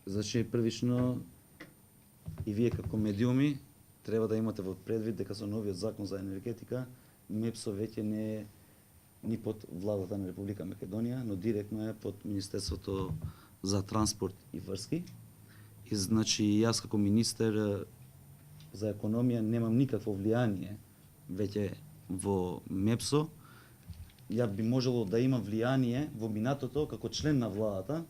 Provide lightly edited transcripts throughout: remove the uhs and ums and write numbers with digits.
Значи, првично, и вие како медиуми треба да имате во предвид дека со новиот закон за енергетика МЕПСО веќе не е ни под владата на Република Македонија, но директно е под Министерството за транспорт и врски. И значи јас како министер за економија немам никакво влијание веќе во МЕПСО. Ја би можело да имам влијание во минатото како член на владата,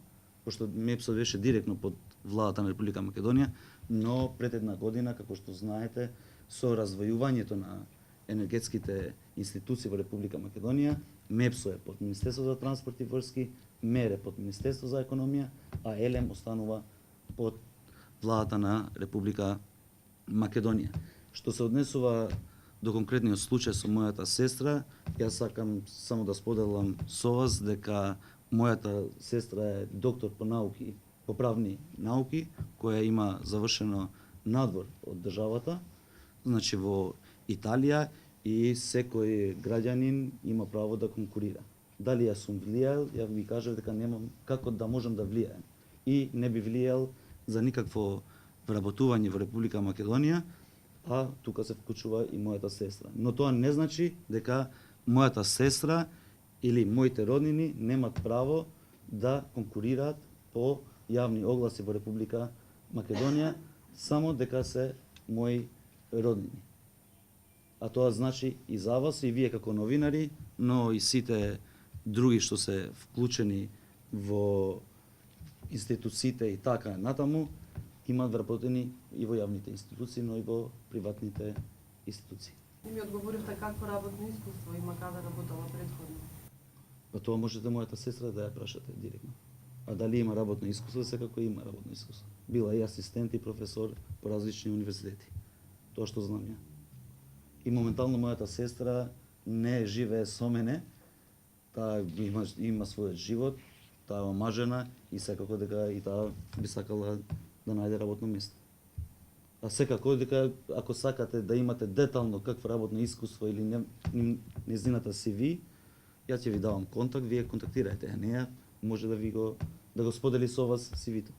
пошто МЕПСО беше директно под владата на Република Македонија, но пред една година, како што знаете, со развојувањето на енергетските институции во Република Македонија, МЕПСО е под Министерство за транспорт и врски, МЕР е под Министерство за економија, а ЕЛЕМ останува под владата на Република Македонија. Што се однесува до конкретниот случај со мојата сестра, јас сакам само да споделам со вас дека мојата сестра е доктор по науки, по правни науки, која има завршено надвор од државата, значи во Италија, и секој граѓанин има право да конкурира. Дали јас сум влијал, ја ви кажав дека немам како да можам да влијаем. И не би влијал за никакво вработување во Република Македонија, а тука се вклучува и мојата сестра. Но тоа не значи дека мојата сестра или моите роднини немат право да конкурираат по јавни огласи во Република Македонија, само дека се мои роднини. А тоа значи и за вас, и вие како новинари, но и сите други што се вклучени во институциите и така натаму, имаат вработени и во јавните институции, но и во приватните институции. И ми одговоривте какво работно искуство има, каде работела предходно. Па тоа можете мојата сестра да ја прашате директно. А дали има работно искуство, секако има работно искуство. Била и асистент и професор по различни универзитети. Тоа што знам ја. И моментално мојата сестра не живее со мене, таа има својот живот, таа е омажена и секако дека и таа би сакала да најде работно место. А секако дека ако сакате да имате детално какво работно искуство или нејзината CV, ја ќе ви давам контакт, вие контактирајте неа, може да го сподели со вас CV-то.